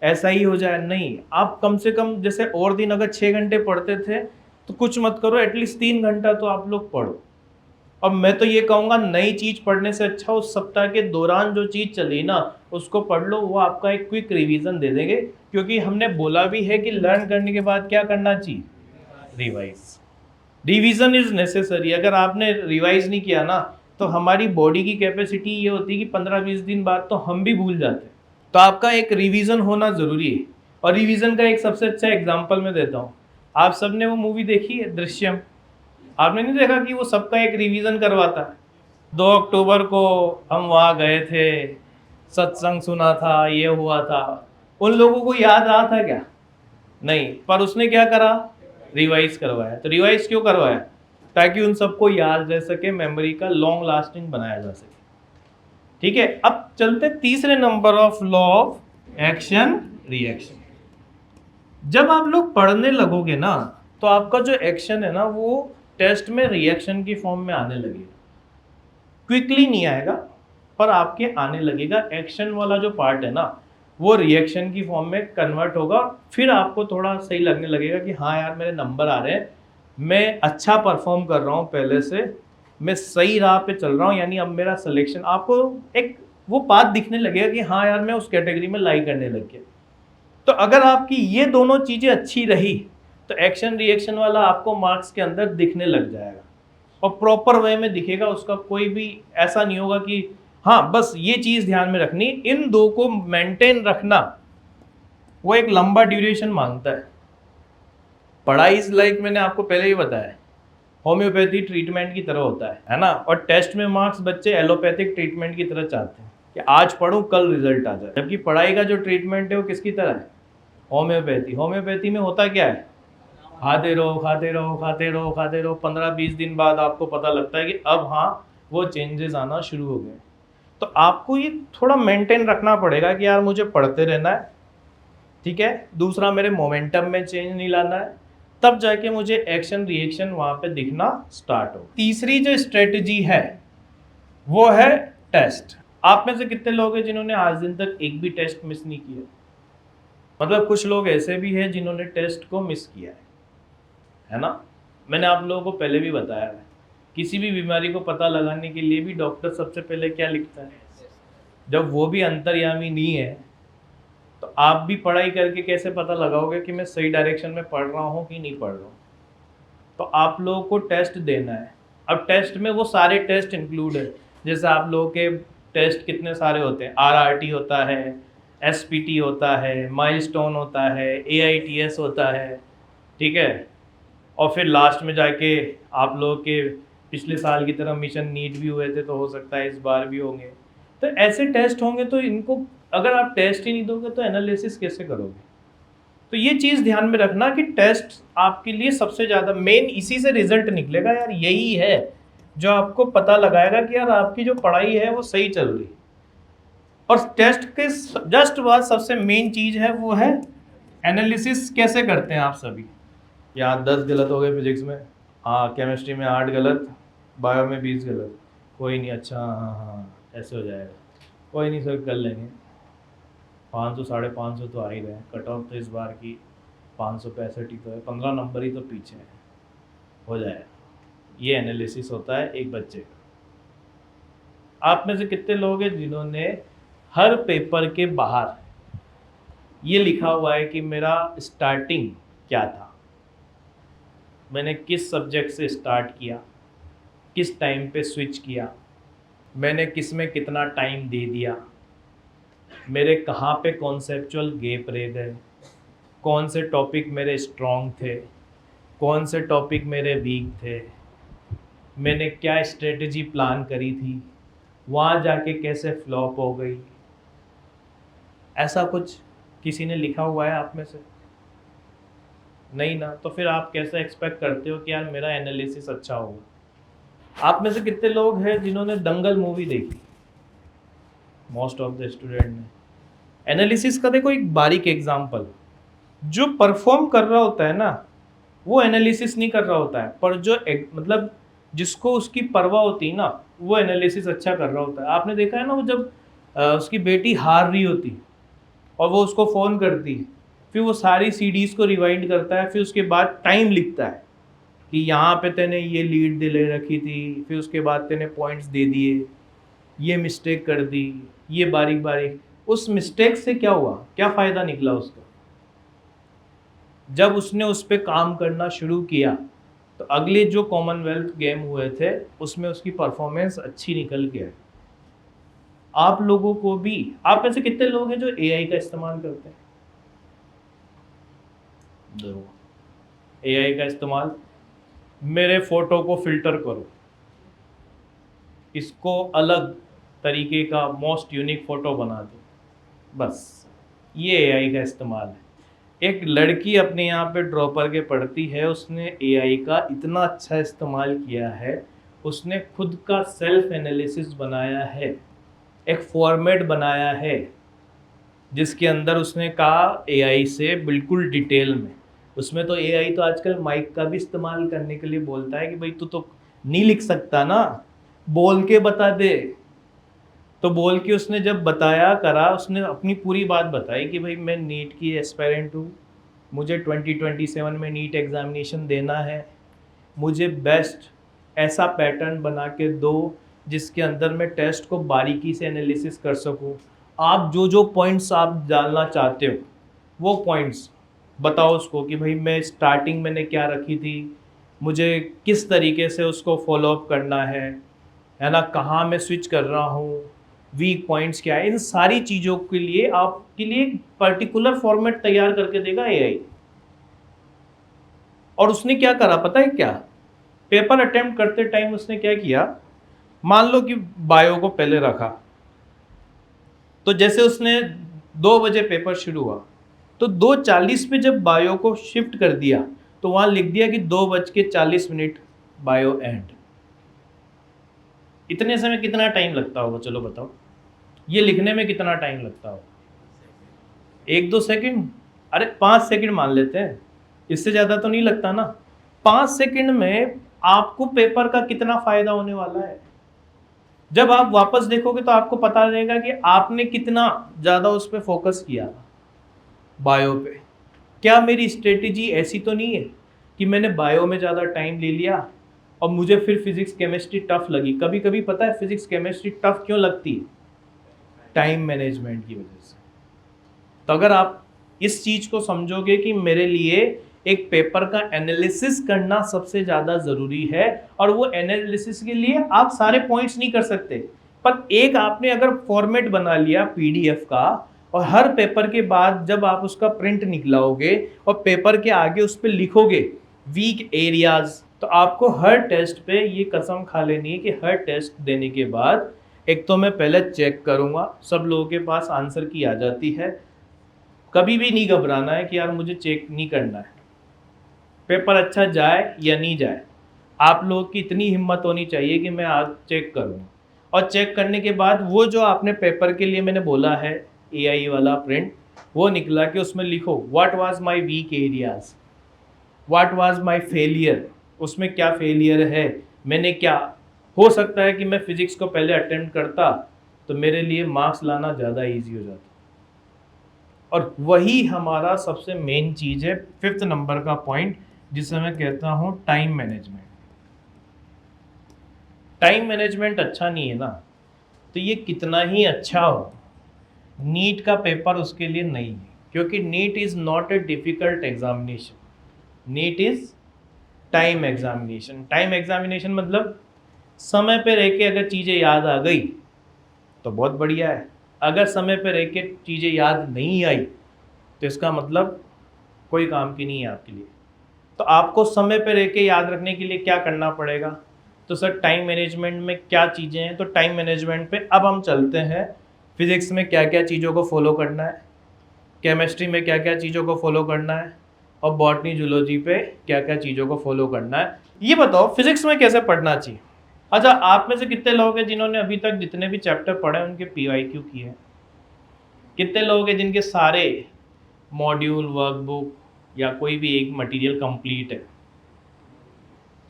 S2: ऐसा ही हो जाए, नहीं, आप कम से कम जैसे और दिन अगर 6 घंटे पढ़ते थे, तो कुछ मत करो, एटलीस्ट 3 घंटा तो आप लोग पढ़ो। और मैं तो ये कहूँगा, नई चीज़ पढ़ने से अच्छा उस सप्ताह के दौरान जो चीज़ चली ना, उसको पढ़ लो, वो आपका एक क्विक रिवीजन दे देंगे। क्योंकि हमने बोला भी है कि लर्न करने के बाद क्या करना चाहिए? रिवाइज। Revision is necessary. अगर आपने रिवाइज नहीं किया ना, तो हमारी बॉडी की कैपेसिटी ये होती है कि 15-20 दिन बाद तो हम भी भूल जाते हैं। तो आपका एक रिवीजन होना ज़रूरी है। और रिवीजन का एक सबसे अच्छा एग्जांपल मैं देता हूँ। आप सब ने वो मूवी देखी है दृश्यम? आपने नहीं देखा कि वो सबका एक रिवीजन करवाता है? 2 अक्टूबर को हम वहाँ गए थे, सत्संग सुना था, ये हुआ था। उन लोगों को याद रहा था क्या? नहीं, पर उसने क्या करा? रिवाइज करवाया। तो रिवाइज क्यों करवाया? ताकि उन सबको याद रह सके, मेमोरी का लॉन्ग लास्टिंग बनाया जा सके। ठीक है, अब चलते तीसरे number of law of action reaction. जब आप लोग पढ़ने लगोगे ना, तो आपका जो एक्शन है ना, वो टेस्ट में रिएक्शन की फॉर्म में आने लगेगा। क्विकली नहीं आएगा, पर आपके आने लगेगा। एक्शन वाला जो पार्ट है ना, वो रिएक्शन की फॉर्म में कन्वर्ट होगा। फिर आपको थोड़ा सही लगने लगेगा कि हाँ यार, मेरे नंबर आ रहे हैं, मैं अच्छा परफॉर्म कर रहा हूँ, पहले से मैं सही राह पे चल रहा हूँ, यानी अब मेरा सिलेक्शन, आपको एक वो बात दिखने लगेगा कि हाँ यार, मैं उस कैटेगरी में लाई करने लग गया। तो अगर आपकी ये दोनों चीज़ें अच्छी रही, तो एक्शन रिएक्शन वाला आपको मार्क्स के अंदर दिखने लग जाएगा, और प्रॉपर वे में दिखेगा। उसका कोई भी ऐसा नहीं होगा कि हाँ, बस ये चीज़ ध्यान में रखनी, इन दो को मेंटेन रखना वो एक लंबा ड्यूरेशन मांगता है। पढ़ाई इज लाइक, मैंने आपको पहले ही बताया, होम्योपैथी ट्रीटमेंट की तरह होता है ना। और टेस्ट में मार्क्स बच्चे एलोपैथिक ट्रीटमेंट की तरह चाहते हैं कि आज पढ़ूं कल रिजल्ट आ जाए, जबकि पढ़ाई का जो ट्रीटमेंट है वो किसकी तरह है? होम्योपैथी। होम्योपैथी में होता क्या है? खाते रहो खाते रहो खाते रहो खाते रहो, 15-20 दिन बाद आपको पता लगता है कि अब हाँ, वो चेंजेस आना शुरू हो गए। तो आपको ये थोड़ा मेंटेन रखना पड़ेगा कि यार मुझे पढ़ते रहना है, ठीक है। दूसरा, मेरे मोमेंटम में चेंज नहीं लाना है। तब जाके मुझे एक्शन रिएक्शन वहां पे दिखना स्टार्ट हो। तीसरी जो स्ट्रेटजी है वो है टेस्ट। आप में से कितने लोग हैं जिन्होंने आज दिन तक एक भी टेस्ट मिस नहीं किया? मतलब कुछ लोग ऐसे भी हैं जिन्होंने टेस्ट को मिस किया है ना? मैंने आप लोगों को पहले भी बताया है, किसी भी बीमारी को पता लगाने के लिए भी डॉक्टर सबसे पहले क्या लिखता है? जब वो भी अंतर्यामी नहीं है तो आप भी पढ़ाई करके कैसे पता लगाओगे कि मैं सही डायरेक्शन में पढ़ रहा हूँ कि नहीं पढ़ रहा हूँ? तो आप लोगों को टेस्ट देना है। अब टेस्ट में वो सारे टेस्ट इंक्लूड है, जैसे आप लोगों के टेस्ट कितने सारे होते हैं, RRT होता है, SPT होता है, माइलस्टोन होता है, AITS होता है, ठीक है। और फिर लास्ट में जाके आप लोगों के पिछले साल की तरह मिशन नीट भी हुए थे, तो हो सकता है इस बार भी होंगे। तो ऐसे टेस्ट होंगे, तो इनको अगर आप टेस्ट ही नहीं दोगे तो एनालिसिस कैसे करोगे? तो ये चीज़ ध्यान में रखना कि टेस्ट आपके लिए सबसे ज़्यादा मेन, इसी से रिजल्ट निकलेगा यार, यही है जो आपको पता लगाएगा कि यार आपकी जो पढ़ाई है वो सही चल रही। और टेस्ट के जस्ट बाद सबसे मेन चीज़ है वो है एनालिसिस। कैसे करते हैं आप सभी? यहाँ 10 गलत हो गए फिजिक्स में, हाँ केमिस्ट्री में 8 गलत, बायो में 20 गलत, कोई नहीं, अच्छा हाँ हाँ ऐसे हो जाएगा, कोई नहीं सर कर लेंगे। 500 550 तो आ ही रहे हैं, कट ऑफ तो इस बार की 565 ही तो है, 15 नंबर ही तो पीछे है, हो जाएगा। ये एनालिसिस होता है एक बच्चे का। आप में से कितने लोग हैं जिन्होंने हर पेपर के बाहर ये लिखा हुआ है कि मेरा स्टार्टिंग क्या था, मैंने किस सब्जेक्ट से स्टार्ट किया, किस टाइम पे स्विच किया, मैंने किस में कितना टाइम दे दिया, मेरे कहाँ पे कॉन्सेप्चुअल गैप रह गए, कौन से टॉपिक मेरे स्ट्रॉन्ग थे, कौन से टॉपिक मेरे वीक थे, मैंने क्या स्ट्रेटजी प्लान करी थी, वहाँ जाके कैसे फ्लॉप हो गई? ऐसा कुछ किसी ने लिखा हुआ है आप में से? नहीं ना, तो फिर आप कैसे एक्सपेक्ट करते हो कि यार मेरा एनालिसिस अच्छा होगा? आप में से कितने लोग हैं जिन्होंने दंगल मूवी देखी? मोस्ट ऑफ द स्टूडेंट ने। एनालिसिस का देखो एक बारीक एग्जांपल, जो परफॉर्म कर रहा होता है ना वो एनालिसिस नहीं कर रहा होता है, पर जो मतलब जिसको उसकी परवाह होती है ना वो एनालिसिस अच्छा कर रहा होता है। आपने देखा है ना, वो जब उसकी बेटी हार रही होती और वो उसको फ़ोन करती, फिर वो सारी CDs को रिवाइंड करता है, फिर उसके बाद टाइम लिखता है कि यहाँ पे तेने ये लीड दिले रखी थी, फिर उसके बाद तेने पॉइंट्स दे दिए, ये मिस्टेक कर दी, ये बारीक बारीक। उस मिस्टेक से क्या हुआ, क्या फ़ायदा निकला उसका? जब उसने उस पर काम करना शुरू किया तो अगले जो कॉमनवेल्थ गेम हुए थे उसमें उसकी परफॉर्मेंस अच्छी निकल के आई। आप लोगों को भी, आप में से कितने लोग हैं जो AI का इस्तेमाल करते हैं? देखो AI का इस्तेमाल, मेरे फोटो को फिल्टर करो, इसको अलग तरीके का मोस्ट यूनिक फोटो बना दो, बस ये AI का इस्तेमाल है। एक लड़की अपने यहाँ पे ड्रॉपर के पढ़ती है, उसने AI का इतना अच्छा इस्तेमाल किया है, उसने खुद का सेल्फ एनालिसिस बनाया है, एक फॉर्मेट बनाया है जिसके अंदर उसने कहा AI से बिल्कुल डिटेल में। उसमें तो AI तो आजकल माइक का भी इस्तेमाल करने के लिए बोलता है कि भाई तू तो नहीं लिख सकता ना, बोल के बता दे। तो बोल के उसने जब बताया करा, उसने अपनी पूरी बात बताई कि भाई मैं नीट की एस्पायरेंट हूँ, मुझे 2027 में नीट एग्ज़ामिनेशन देना है, मुझे बेस्ट ऐसा पैटर्न बना के दो जिसके अंदर मैं टेस्ट को बारीकी से एनालिसिस कर सकूँ। आप जो जो पॉइंट्स आप जानना चाहते हो वो पॉइंट्स बताओ उसको कि भाई मैं स्टार्टिंग मैंने क्या रखी थी, मुझे किस तरीके से उसको फॉलोअप करना है ना, कहाँ मैं स्विच कर रहा हूँ, वीक पॉइंट्स क्या है। इन सारी चीज़ों के लिए आपके लिए एक पर्टिकुलर फॉर्मेट तैयार करके देगा AI। और उसने क्या करा पता है क्या? पेपर अटेम्प्ट करते टाइम उसने क्या किया, मान लो कि बायो को पहले रखा, तो जैसे उसने 2 बजे पेपर शुरू हुआ तो 2:40 पे जब बायो को शिफ्ट कर दिया तो वहां लिख दिया कि 2:40 बायो एंड। इतने समय कितना टाइम लगता होगा, चलो बताओ, ये लिखने में कितना टाइम लगता होगा? 1-2 सेकंड, अरे 5 सेकंड मान लेते हैं, इससे ज़्यादा तो नहीं लगता ना। 5 सेकंड में आपको पेपर का कितना फायदा होने वाला है। जब आप वापस देखोगे तो आपको पता रहेगा कि आपने कितना ज़्यादा उस पर फोकस किया बायो पे। क्या मेरी स्ट्रेटेजी ऐसी तो नहीं है कि मैंने बायो में ज़्यादा टाइम ले लिया और मुझे फिर फिजिक्स केमिस्ट्री टफ लगी। कभी कभी पता है फिजिक्स केमिस्ट्री टफ क्यों लगती है? टाइम मैनेजमेंट की वजह से। तो अगर आप इस चीज़ को समझोगे कि मेरे लिए एक पेपर का एनालिसिस करना सबसे ज़्यादा ज़रूरी है, और वो एनालिसिस के लिए आप सारे पॉइंट्स नहीं कर सकते, पर एक आपने अगर फॉर्मेट बना लिया पीडीएफ का, और हर पेपर के बाद जब आप उसका प्रिंट निकलाओगे और पेपर के आगे उस पर लिखोगे वीक एरियाज, तो आपको हर टेस्ट पे ये कसम खा लेनी है कि हर टेस्ट देने के बाद एक तो मैं पहले चेक करूँगा, सब लोगों के पास आंसर की आ जाती है। कभी भी नहीं घबराना है कि यार मुझे चेक नहीं करना है, पेपर अच्छा जाए या नहीं जाए, आप लोगों की इतनी हिम्मत होनी चाहिए कि मैं आज चेक करूँ। और चेक करने के बाद वो जो आपने पेपर के लिए मैंने बोला है एआई वाला प्रिंट, वो निकला कि उसमें लिखो what was my weak areas, what was my failure, उसमें क्या फेलियर है, मैंने क्या। हो सकता है कि मैं फिजिक्स को पहले अटेम्प्ट करता तो मेरे लिए मार्क्स लाना ज़्यादा ईजी हो जाता। और वही हमारा सबसे मेन चीज़ है, 5th नंबर का पॉइंट, जिसे मैं कहता हूँ टाइम मैनेजमेंट। टाइम मैनेजमेंट अच्छा नहीं है ना, तो ये कितना ही अच्छा हो, नीट का पेपर उसके लिए नहीं है, क्योंकि NEET is not a difficult examination, NEET is time examination. Time examination मतलब समय पे रह के अगर चीज़ें याद आ गई तो बहुत बढ़िया है, अगर समय पे रह के चीज़ें याद नहीं आई तो इसका मतलब कोई काम की नहीं है आपके लिए। तो आपको समय पे रह के याद रखने के लिए क्या करना पड़ेगा? तो सर टाइम मैनेजमेंट में क्या चीज़ें हैं? तो टाइम मैनेजमेंट पे अब हम चलते हैं। फिज़िक्स में क्या क्या चीज़ों को फॉलो करना है, केमिस्ट्री में क्या क्या चीज़ों को फॉलो करना है, और बॉटनी जूलॉजी पे क्या क्या चीज़ों को फॉलो करना है। ये बताओ फिज़िक्स में कैसे पढ़ना चाहिए? अच्छा, आप में से कितने लोग हैं जिन्होंने अभी तक जितने भी चैप्टर पढ़े हैं उनके PYQ किए हैं? कितने लोग हैं जिनके सारे मॉड्यूल, वर्कबुक या कोई भी एक मटेरियल कंप्लीट है?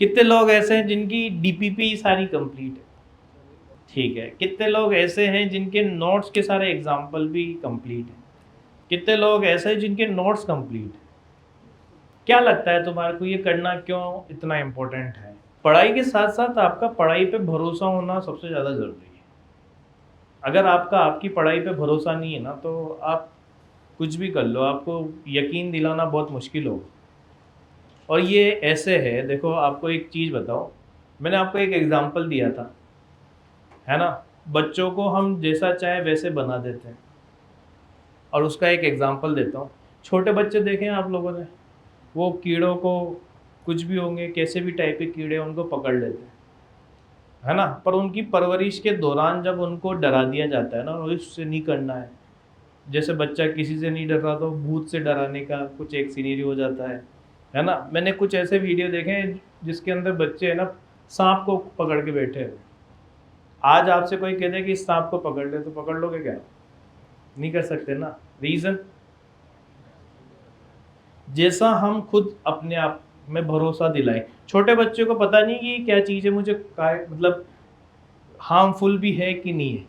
S2: कितने लोग ऐसे हैं जिनकी DPP सारी कंप्लीट है? ठीक है। कितने लोग ऐसे हैं जिनके नोट्स के सारे एग्जाम्पल भी कंप्लीट है? कितने लोग ऐसे हैं जिनके नोट्स कंप्लीट है? क्या लगता है तुम्हारे को ये करना क्यों इतना इम्पोर्टेंट है? पढ़ाई के साथ साथ आपका पढ़ाई पे भरोसा होना सबसे ज़्यादा ज़रूरी है। अगर आपकी पढ़ाई पे भरोसा नहीं है ना, तो आप कुछ भी कर लो, आपको यकीन दिलाना बहुत मुश्किल होगा। और ये ऐसे है, देखो आपको एक चीज़ बताओ, मैंने आपको एक एग्जांपल दिया था, है ना? बच्चों को हम जैसा चाहे वैसे बना देते हैं, और उसका एक एग्जांपल देता हूँ। छोटे बच्चे देखे हैं आप लोगों ने, वो कीड़ों को, कुछ भी होंगे, कैसे भी टाइप के कीड़े उनको पकड़ लेते हैं, है ना? पर उनकी परवरिश के दौरान जब उनको डरा दिया जाता है ना, और इससे नहीं करना है, जैसे बच्चा किसी से नहीं डर रहा तो भूत से डराने का कुछ एक सीनरी हो जाता है ना? मैंने कुछ ऐसे वीडियो देखे हैं जिसके अंदर बच्चे है ना सांप को पकड़ के बैठे हैं। आज आपसे कोई कह दे कि इस सांप को पकड़ ले, तो पकड़ लोगे क्या? नहीं कर सकते ना। रीज़न, जैसा हम खुद अपने आप में भरोसा दिलाएं। छोटे बच्चे को पता नहीं कि क्या चीज़ है, मुझे मतलब हार्मफुल भी है कि नहीं है,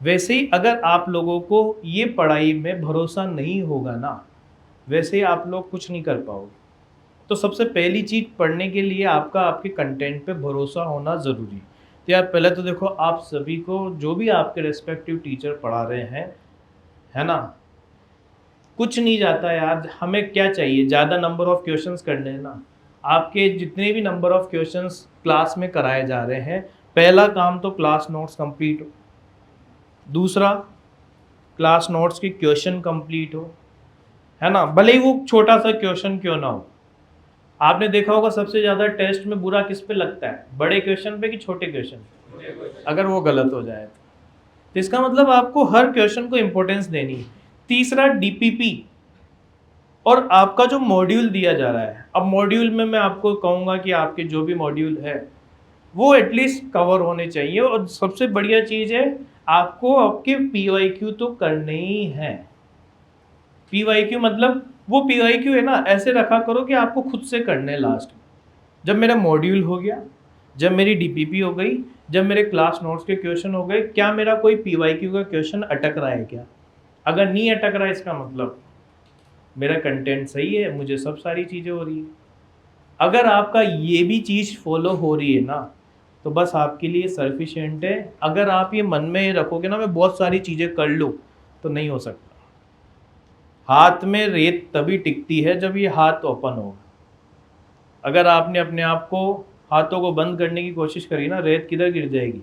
S2: वैसे ही अगर आप लोगों को ये पढ़ाई में भरोसा नहीं होगा ना, वैसे ही आप लोग कुछ नहीं कर पाओगे। तो सबसे पहली चीज़ पढ़ने के लिए आपका आपके कंटेंट पे भरोसा होना ज़रूरी है। तो यार पहले तो देखो, आप सभी को जो भी आपके रेस्पेक्टिव टीचर पढ़ा रहे हैं, है ना, कुछ नहीं जाता यार। हमें क्या चाहिए? ज़्यादा नंबर ऑफ़ क्वेश्चंस करने हैं ना। आपके जितने भी नंबर ऑफ़ क्वेश्चंस क्लास में कराए जा रहे हैं, पहला काम तो क्लास नोट्स कंप्लीट हो, दूसरा क्लास नोट्स की क्वेश्चन कंप्लीट हो, है ना, भले ही वो छोटा सा क्वेश्चन क्यों ना हो। आपने देखा होगा सबसे ज़्यादा टेस्ट में बुरा किस पे लगता है, बड़े क्वेश्चन पे कि छोटे क्वेश्चन? अगर वो गलत हो जाए तो इसका मतलब आपको हर क्वेश्चन को इम्पोर्टेंस देनी है। तीसरा DPP और आपका जो मॉड्यूल दिया जा रहा है। अब मॉड्यूल में मैं आपको कहूँगा कि आपके जो भी मॉड्यूल है वो एटलीस्ट कवर होने चाहिए, और सबसे बढ़िया चीज़ है आपको आपके PYQ तो करने ही हैं। PYQ मतलब वो PYQ है ना ऐसे रखा करो कि आपको खुद से करने लास्ट में, जब मेरा मॉड्यूल हो गया, जब मेरी DPP हो गई, जब मेरे क्लास नोट्स के क्वेश्चन हो गए, क्या मेरा कोई PYQ का क्वेश्चन अटक रहा है क्या? अगर नहीं अटक रहा है इसका मतलब मेरा कंटेंट सही है, मुझे सब सारी चीज़ें हो रही है। अगर आपका ये भी चीज़ फॉलो हो रही है ना तो बस आपके लिए सफिशिएंट है। अगर आप ये मन में रखोगे ना मैं बहुत सारी चीज़ें कर लूँ, तो नहीं हो सकता। हाथ में रेत तभी टिकती है जब ये हाथ ओपन होगा। अगर आपने अपने आप को हाथों को बंद करने की कोशिश करी ना, रेत किधर गिर जाएगी।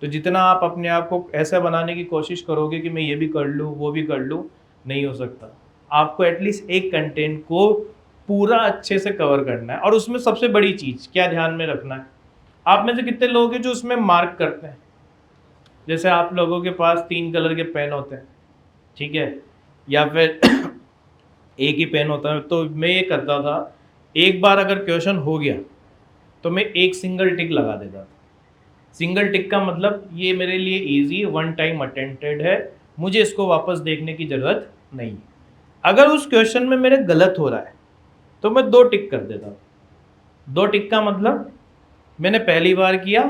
S2: तो जितना आप अपने आप को ऐसा बनाने की कोशिश करोगे कि मैं ये भी कर लूँ वो भी कर लूँ, नहीं हो सकता। आपको एटलीस्ट एक कंटेंट को पूरा अच्छे से कवर करना है। और उसमें सबसे बड़ी चीज़ क्या ध्यान में रखना है, आप में से कितने लोग हैं जो उसमें मार्क करते हैं? जैसे आप लोगों के पास 3 कलर के पेन होते हैं, ठीक है, या फिर एक ही पेन होता है। तो मैं ये करता था, एक बार अगर क्वेश्चन हो गया तो मैं एक सिंगल टिक लगा देता था। सिंगल टिक का मतलब ये मेरे लिए इजी, वन टाइम अटेम्प्टेड है, मुझे इसको वापस देखने की ज़रूरत नहीं। अगर उस क्वेश्चन में मेरे गलत हो रहा है तो मैं 2 टिक कर देता था। 2 टिक का मतलब मैंने पहली बार किया,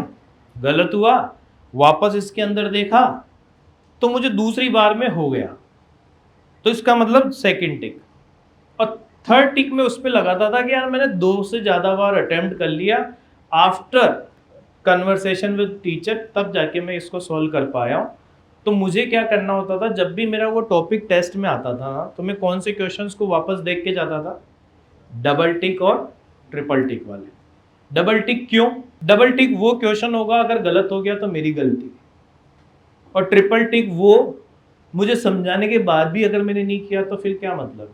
S2: गलत हुआ, वापस इसके अंदर देखा तो मुझे दूसरी बार में हो गया, तो इसका मतलब सेकंड टिक। और थर्ड टिक में उस पर लगाता था कि यार मैंने 2 से ज़्यादा बार अटेम्प्ट कर लिया, आफ्टर कन्वर्सेशन विद टीचर तब जाके मैं इसको सॉल्व कर पाया हूँ। तो मुझे क्या करना होता था, जब भी मेरा वो टॉपिक टेस्ट में आता था ना, तो मैं कौन से क्वेश्चंस को वापस देख के जाता था? डबल टिक और ट्रिपल टिक वाले। डबल टिक क्यों? डबल टिक वो क्वेश्चन होगा अगर गलत हो गया तो मेरी गलती, और ट्रिपल टिक वो मुझे समझाने के बाद भी अगर मैंने नहीं किया तो फिर क्या मतलब।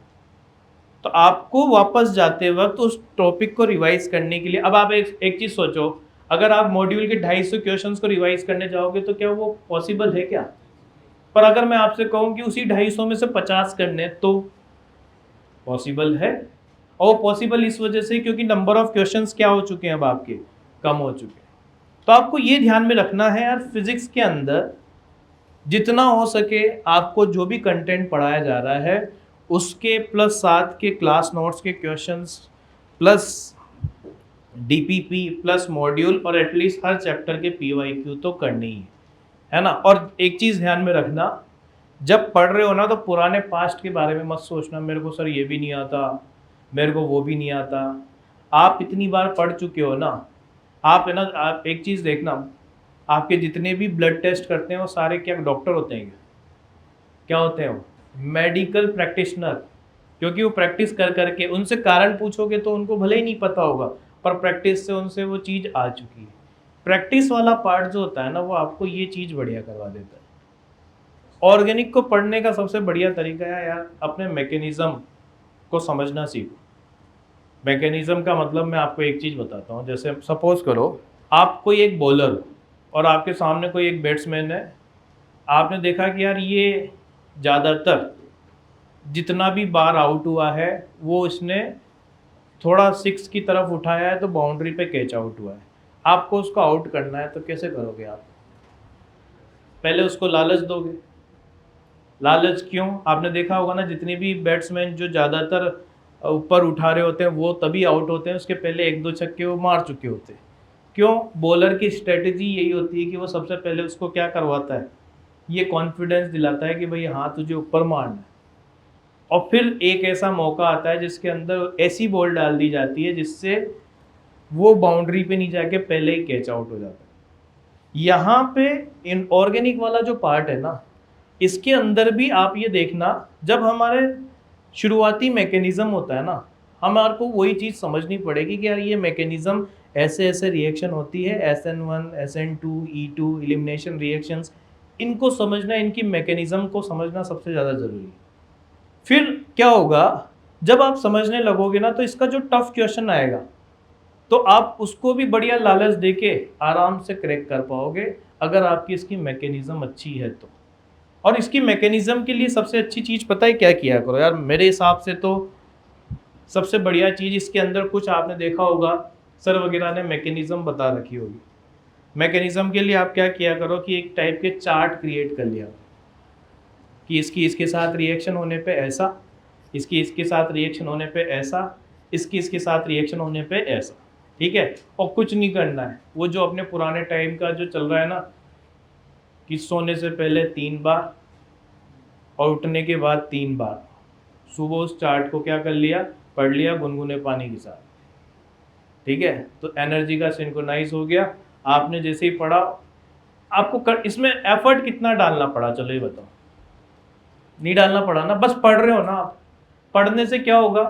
S2: तो आपको वापस जाते वक्त उस टॉपिक को रिवाइज करने के लिए, अब आप एक चीज़ सोचो, अगर आप मॉड्यूल के 250 क्वेश्चंस को रिवाइज करने जाओगे तो क्या वो पॉसिबल है क्या? पर अगर मैं आपसे कहूँ कि उसी 250 में से 50 करने, तो पॉसिबल है। और पॉसिबल इस वजह से क्योंकि नंबर ऑफ क्वेश्चंस क्या हो चुके हैं अब आपके, कम हो चुके हैं। तो आपको ये ध्यान में रखना है यार, फिजिक्स के अंदर जितना हो सके आपको जो भी कंटेंट पढ़ाया जा रहा है उसके प्लस साथ के क्लास नोट्स के questions plus DPP plus module और एटलीस्ट हर चैप्टर के PYQ तो करनी ही है ना। और एक चीज़ ध्यान में रखना, जब पढ़ रहे हो ना तो पुराने पास्ट के बारे में मत सोचना, मेरे को सर ये भी नहीं आता, मेरे को वो भी नहीं आता। आप इतनी बार पढ़ चुके हो ना, आप है ना, आप एक चीज़ देखना, आपके जितने भी ब्लड टेस्ट करते हैं वो सारे क्या डॉक्टर होते हैं क्या होते हैं? वो मेडिकल प्रैक्टिशनर। क्योंकि वो प्रैक्टिस कर करके, उनसे कारण पूछोगे तो उनको भले ही नहीं पता होगा, पर प्रैक्टिस से उनसे वो चीज़ आ चुकी है। प्रैक्टिस वाला पार्ट जो होता है ना वो आपको ये चीज़ बढ़िया करवा देता है। ऑर्गेनिक को पढ़ने का सबसे बढ़िया तरीका है यार, अपने मैकेनिज़्म को समझना सीखो। मैकेनिज़्म का मतलब मैं आपको एक चीज़ बताता हूँ। जैसे सपोज करो आप कोई एक बॉलर हो और आपके सामने कोई एक बैट्समैन है, आपने देखा कि यार ये ज़्यादातर जितना भी बार आउट हुआ है वो इसने थोड़ा 6 की तरफ उठाया है तो बाउंड्री पे कैच आउट हुआ है, आपको उसको आउट करना है, तो कैसे करोगे आप? पहले उसको लालच दोगे। लालच क्यों? आपने देखा होगा ना, जितने भी बैट्समैन जो ज़्यादातर ऊपर उठा रहे होते हैं वो तभी आउट होते हैं, उसके पहले 1-2 छक्के वो मार चुके होते हैं। क्यों? बॉलर की स्ट्रेटजी यही होती है कि वो सबसे पहले उसको क्या करवाता है, ये कॉन्फिडेंस दिलाता है कि भाई हाँ तुझे ऊपर मारना है। और फिर एक ऐसा मौका आता है जिसके अंदर ऐसी बॉल डाल दी जाती है जिससे वो बाउंड्री पे नहीं जाके पहले ही कैच आउट हो जाता है। यहाँ पे इनऑर्गेनिक वाला जो पार्ट है ना, इसके अंदर भी आप ये देखना, जब हमारे शुरुआती मैकेनिज़्म होता है ना, हमारे को वही चीज़ समझनी पड़ेगी कि यार ये मैकेनिज़्म ऐसे ऐसे रिएक्शन होती है, SN1 SN2 E2 elimination reactions, इनको समझना, इनकी मैकेनिज़्म को समझना सबसे ज़्यादा ज़रूरी है। फिर क्या होगा, जब आप समझने लगोगे ना तो इसका जो टफ क्वेश्चन आएगा तो आप उसको भी बढ़िया लालच देके आराम से क्रैक कर पाओगे, अगर आपकी इसकी मैकेनिज़्म अच्छी है तो। और इसकी मैकेनिज़्म के लिए सबसे अच्छी चीज़ पता है क्या किया करो यार, मेरे हिसाब से तो सबसे बढ़िया चीज़ इसके अंदर, कुछ आपने देखा होगा सर वगैरह ने मैकेनिज़्म बता रखी होगी। मैकेनिज़्म के लिए आप क्या किया करो कि एक टाइप के चार्ट क्रिएट कर लिया कि इसकी इसके साथ रिएक्शन होने पे ऐसा, इसकी इसके साथ रिएक्शन होने पे ऐसा, इसकी इसके साथ रिएक्शन होने पे ऐसा, ठीक है। और कुछ नहीं करना है, वो जो अपने पुराने टाइम का जो चल रहा है ना कि सोने से पहले 3 बार और उठने के बाद 3 बार, सुबह उस चार्ट को क्या कर लिया, पढ़ लिया गुनगुने पानी के साथ, ठीक है। तो एनर्जी का सिंक्रोनाइज हो गया। आपने जैसे ही पढ़ा, आपको इसमें एफर्ट कितना डालना पड़ा, चलो ये बताओ। नहीं डालना पड़ा ना, बस पढ़ रहे हो ना आप। पढ़ने से क्या होगा,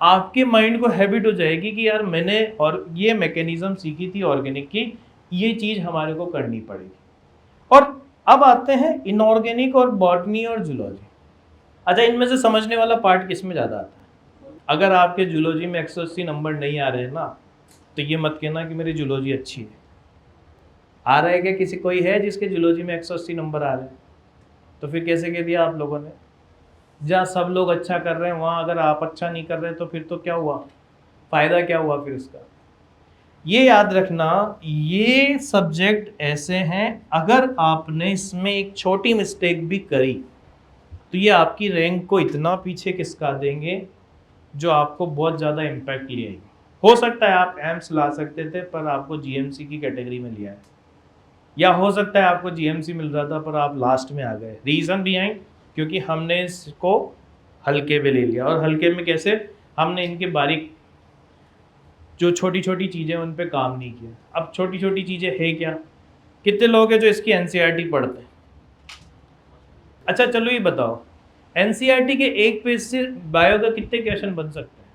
S2: आपके माइंड को हैबिट हो जाएगी कि यार मैंने और ये मैकेनिज्म सीखी थी ऑर्गेनिक की, ये चीज़ हमारे को करनी पड़ेगी। और अब आते हैं इनऑर्गेनिक और बॉटनी और जूलॉजी। अच्छा, इनमें से समझने वाला पार्ट किस में ज़्यादा आता है? अगर आपके जूलॉजी में 180 नंबर नहीं आ रहे हैं ना, तो ये मत कहना कि मेरी जूलॉजी अच्छी है। आ रहा है क्या, किसी कोई है जिसके जूलॉजी में 180 नंबर आ रहे हैं? तो फिर कैसे कह दिया आप लोगों ने? जहाँ सब लोग अच्छा कर रहे हैं वहाँ अगर आप अच्छा नहीं कर रहे तो फिर तो क्या हुआ, फ़ायदा क्या हुआ फिर इसका? ये याद रखना, ये सब्जेक्ट ऐसे हैं, अगर आपने इसमें एक छोटी मिस्टेक भी करी तो ये आपकी रैंक को इतना पीछे खिसका देंगे जो आपको बहुत ज़्यादा इम्पैक्ट ले आएगी। हो सकता है आप एम्स ला सकते थे पर आपको जीएमसी की कैटेगरी में लिया है, या हो सकता है आपको जीएमसी मिल रहा था पर आप लास्ट में आ गए। रीज़न बिहाइंड, क्योंकि हमने इसको हल्के में ले लिया। और हल्के में कैसे, हमने इनके बारीक जो छोटी छोटी चीज़ें उन पे काम नहीं किया। अब छोटी छोटी चीज़ें है क्या, कितने लोग हैं जो इसकी एनसीईआरटी पढ़ते हैं? अच्छा चलो ये बताओ, एनसीईआरटी के एक पेज से बायो का कितने क्वेश्चन बन सकते हैं?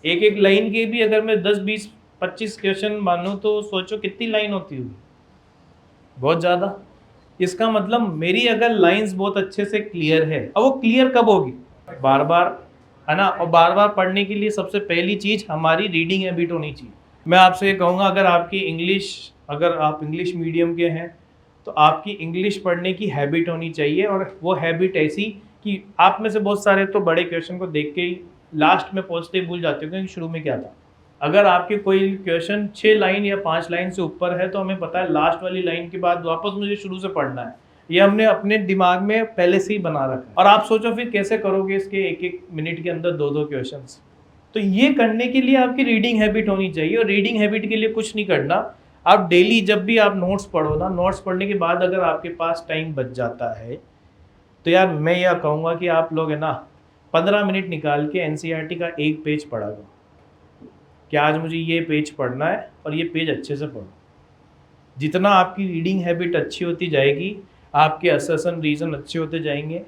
S2: एक एक लाइन के भी अगर मैं 10 20 25 क्वेश्चन मानूँ तो सोचो कितनी लाइन होती होगी, बहुत ज़्यादा। इसका मतलब मेरी अगर लाइंस बहुत अच्छे से क्लियर है, अब वो क्लियर कब होगी, बार बार, है ना। और बार बार पढ़ने के लिए सबसे पहली चीज़ हमारी रीडिंग हैबिट होनी चाहिए। मैं आपसे ये कहूँगा, अगर आपकी इंग्लिश, अगर आप इंग्लिश मीडियम के हैं तो आपकी इंग्लिश पढ़ने की हैबिट होनी चाहिए। और वो हैबिट ऐसी कि आप में से बहुत सारे तो बड़े क्वेश्चन को देख के ही लास्ट में पहुँचते ही भूल जाते हो कि शुरू में क्या था। अगर आपके कोई क्वेश्चन 6 लाइन या 5 लाइन से ऊपर है तो हमें पता है लास्ट वाली लाइन के बाद वापस मुझे शुरू से पढ़ना है, ये हमने अपने दिमाग में पहले से ही बना रखा है। और आप सोचो फिर कैसे करोगे इसके एक एक मिनट के अंदर 2-2 क्वेश्चंस। तो ये करने के लिए आपकी रीडिंग हैबिट होनी चाहिए। और रीडिंग हैबिट के लिए कुछ नहीं करना, आप डेली जब भी आप नोट्स पढ़ो ना, नोट्स पढ़ने के बाद अगर आपके पास टाइम बच जाता है तो यार मैं यह कहूँगा कि आप लोग है ना 15 मिनट निकाल के एनसीईआरटी का एक पेज पढ़ा करो कि आज मुझे ये पेज पढ़ना है और ये पेज अच्छे से पढ़ो। जितना आपकी रीडिंग हैबिट अच्छी होती जाएगी, आपके असर्शन रीजन अच्छे होते जाएंगे,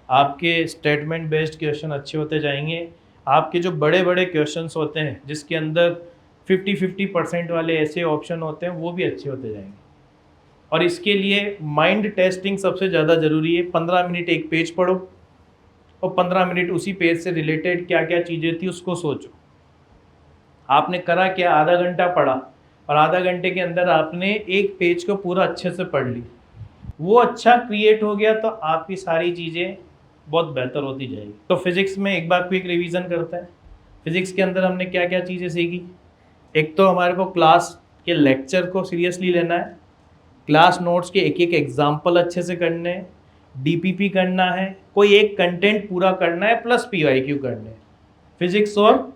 S2: आपके स्टेटमेंट बेस्ड क्वेश्चन अच्छे होते जाएंगे, आपके जो बड़े बड़े क्वेश्चंस होते हैं जिसके अंदर 50-50% वाले ऐसे ऑप्शन होते हैं वो भी अच्छे होते जाएंगे। और इसके लिए माइंड टेस्टिंग सबसे ज़्यादा ज़रूरी है। 15 मिनट एक पेज पढ़ो और 15 मिनट उसी पेज से रिलेटेड क्या क्या चीज़ें थी उसको सोचो। आपने करा क्या, आधा घंटा पढ़ा और आधा घंटे के अंदर आपने एक पेज को पूरा अच्छे से पढ़ ली, वो अच्छा क्रिएट हो गया तो आपकी सारी चीज़ें बहुत बेहतर होती जाएगी। तो फिज़िक्स में एक बार क्विक रिवीजन करते हैं। फिज़िक्स के अंदर हमने क्या क्या चीज़ें सीखी। एक तो हमारे को क्लास के लेक्चर को सीरियसली लेना है, क्लास नोट्स के एक एक एग्जाम्पल अच्छे से करने हैं, डीपीपी करना है, कोई एक कंटेंट पूरा करना है, प्लस पीवाईक्यू करने हैं। फिजिक्स और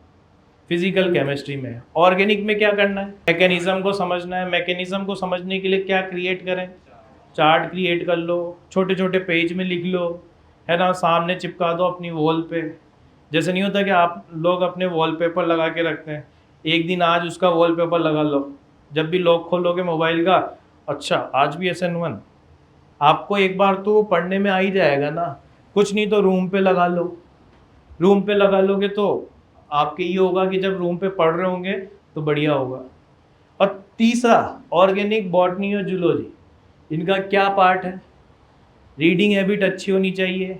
S2: फिजिकल केमिस्ट्री में। ऑर्गेनिक में क्या करना है, मैकेनिज्म को समझना है। मैकेनिज्म को समझने के लिए क्या क्रिएट करें, चार्ट क्रिएट कर लो, छोटे छोटे पेज में लिख लो, है ना, सामने चिपका दो अपनी वॉल पे। जैसे नहीं होता कि आप लोग अपने वॉलपेपर लगा के रखते हैं, एक दिन आज उसका वॉलपेपर लगा लो, जब भी लॉक खोलोगे मोबाइल का, अच्छा आज भी SN1, आपको एक बार तो पढ़ने में आ ही जाएगा ना। कुछ नहीं तो रूम पे लगा लो, रूम पे लगा लोगे तो आपके ये होगा कि जब रूम पे पढ़ रहे होंगे तो बढ़िया होगा। और तीसरा, ऑर्गेनिक, बॉटनी और जूलॉजी, इनका क्या पार्ट है, रीडिंग हैबिट अच्छी होनी चाहिए,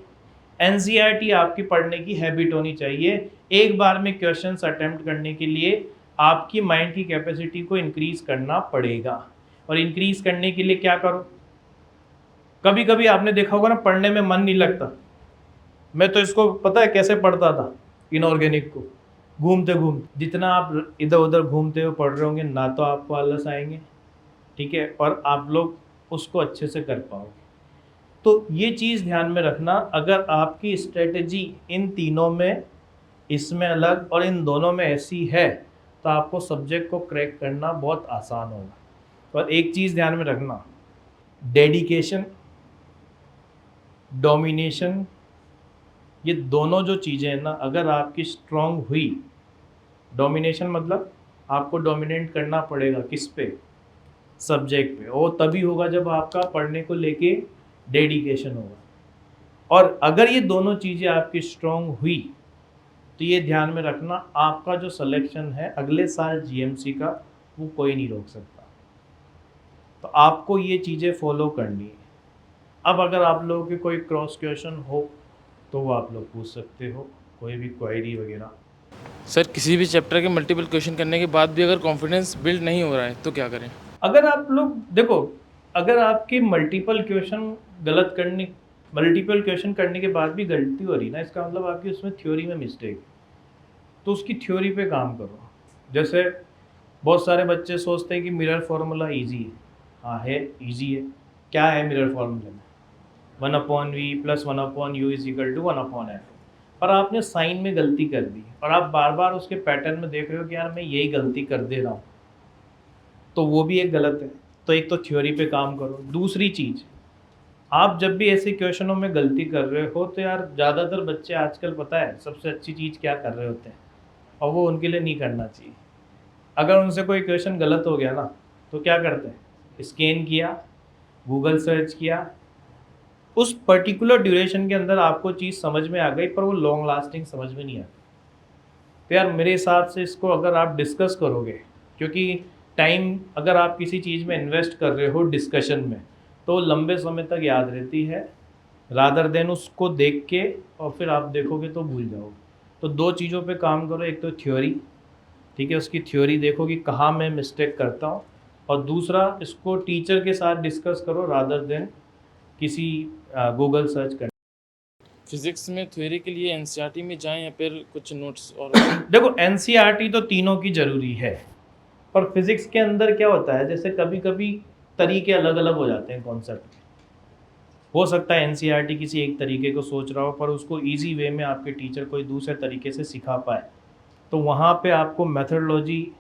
S2: एनसीईआरटी आपकी पढ़ने की हैबिट होनी चाहिए। एक बार में क्वेश्चंस अटेम्प्ट करने के लिए आपकी माइंड की कैपेसिटी को इंक्रीज करना पड़ेगा। और इंक्रीज करने के लिए क्या करो, कभी कभी आपने देखा होगा ना पढ़ने में मन नहीं लगता। मैं तो इसको पता है कैसे पढ़ता था, इनऑर्गेनिक को घूमते घूमते। जितना आप इधर उधर घूमते हुए पढ़ रहे होंगे ना तो आपको आलस आएंगे, ठीक है, और आप लोग उसको अच्छे से कर पाओगे। तो ये चीज़ ध्यान में रखना, अगर आपकी स्ट्रेटजी इन तीनों में, इसमें अलग और इन दोनों में ऐसी है, तो आपको सब्जेक्ट को क्रैक करना बहुत आसान होगा। और एक चीज़ ध्यान में रखना, डेडिकेशन, डोमिनेशन, ये दोनों जो चीज़ें हैं ना, अगर आपकी स्ट्रांग हुई, डोमिनेशन मतलब आपको डोमिनेट करना पड़ेगा किस पे, सब्जेक्ट पे, और तभी होगा जब आपका पढ़ने को लेके डेडिकेशन होगा। और अगर ये दोनों चीज़ें आपकी स्ट्रांग हुई, तो ये ध्यान में रखना, आपका जो सिलेक्शन है अगले साल जीएमसी का, वो कोई नहीं रोक सकता। तो आपको ये चीज़ें फॉलो करनी है। अब अगर आप लोगों के कोई क्रॉस क्वेश्चन हो तो वो आप लोग पूछ सकते हो, कोई भी क्वेरी वगैरह।
S1: सर किसी भी चैप्टर के मल्टीपल क्वेश्चन करने के बाद भी अगर कॉन्फिडेंस बिल्ड नहीं हो रहा है तो क्या करें?
S2: अगर आप लोग देखो, अगर आपके मल्टीपल क्वेश्चन करने के बाद भी गलती हो रही ना, इसका मतलब आपकी उसमें थ्योरी में मिस्टेक है, तो उसकी थ्योरी पे काम करो। जैसे बहुत सारे बच्चे सोचते हैं कि मिरर फार्मूला इजी है। हाँ है, इजी है। क्या है मिरर फार्मूला में? 1/v + 1/u = 1/f। पर आपने साइन में गलती कर दी और आप बार बार उसके पैटर्न में देख रहे हो कि यार मैं यही गलती कर दे रहा हूँ, तो वो भी एक गलत है। तो एक तो थ्योरी पे काम करो। दूसरी चीज़, आप जब भी ऐसे क्वेश्चनों में गलती कर रहे हो, तो यार ज़्यादातर बच्चे आजकल पता है सबसे अच्छी चीज़ क्या कर रहे होते हैं, और वो उनके लिए नहीं करना चाहिए। अगर उनसे कोई क्वेश्चन गलत हो गया ना, तो क्या करते हैं, स्कैन किया, गूगल सर्च किया, उस पर्टिकुलर ड्यूरेशन के अंदर आपको चीज़ समझ में आ गई, पर वो लॉन्ग लास्टिंग समझ में नहीं आती। तो यार मेरे हिसाब से इसको अगर आप डिस्कस करोगे, क्योंकि टाइम अगर आप किसी चीज़ में इन्वेस्ट कर रहे हो डिस्कशन में, तो लंबे समय तक याद रहती है, रादर देन उसको देख के और फिर आप देखोगे तो भूल जाओगे। तो दो चीज़ों पे काम करो, एक तो थ्योरी, ठीक है, उसकी थ्योरी देखो कि कहाँ मैं मिस्टेक करता हूँ, और दूसरा इसको टीचर के साथ डिस्कस करो रादर देन किसी गूगल सर्च कर।
S1: फिजिक्स में थ्योरी के लिए एनसीईआरटी में जाएं या फिर कुछ नोट्स और?
S2: देखो एनसीईआरटी तो तीनों की ज़रूरी है, पर फिजिक्स के अंदर क्या होता है, जैसे कभी कभी तरीके अलग अलग हो जाते हैं कॉन्सेप्ट के। हो सकता है एनसीईआरटी किसी एक तरीके को सोच रहा हो, पर उसको इजी वे में आपके टीचर कोई दूसरे तरीके से सिखा पाए, तो वहाँ पे आपको मेथडोलॉजी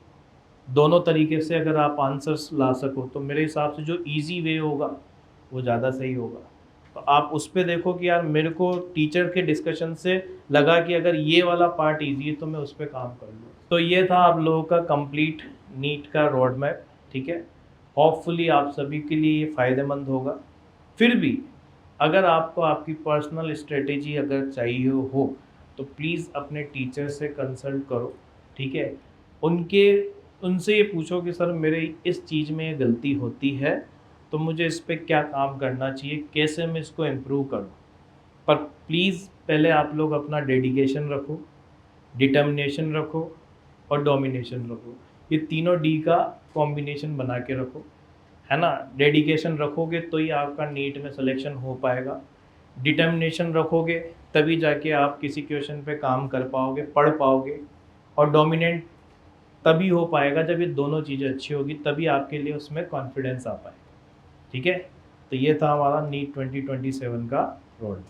S2: दोनों तरीके से अगर आप आंसर्स ला सको, तो मेरे हिसाब से जो इजी वे होगा वो ज़्यादा सही होगा। तो आप उस पर देखो कि यार मेरे को टीचर के डिस्कशन से लगा कि अगर ये वाला पार्ट इजी है तो मैं उस पर काम कर लूँ। तो ये था आप लोगों का कंप्लीट नीट का रोड मैप, ठीक है। होपफुली आप सभी के लिए ये फ़ायदेमंद होगा। फिर भी अगर आपको आपकी पर्सनल स्ट्रेटेजी अगर चाहिए हो, तो प्लीज़ अपने टीचर से कंसल्ट करो, ठीक है। उनसे ये पूछो कि सर मेरे इस चीज़ में ये गलती होती है, तो मुझे इस पे क्या काम करना चाहिए, कैसे मैं इसको इम्प्रूव करूँ। पर प्लीज़ पहले आप लोग अपना डेडिकेशन रखो, डिटर्मिनेशन रखो और डोमिनेशन रखो। ये तीनों डी का कॉम्बिनेशन बना के रखो, है ना। डेडिकेशन रखोगे तो ही आपका नीट में सिलेक्शन हो पाएगा। डिटर्मिनेशन रखोगे तभी जाके आप किसी क्वेश्चन पे काम कर पाओगे, पढ़ पाओगे। और डोमिनेंट तभी हो पाएगा जब ये दोनों चीज़ें अच्छी होगी, तभी आपके लिए उसमें कॉन्फिडेंस आ पाए, ठीक है। तो ये था हमारा नीट 2027 का रोड।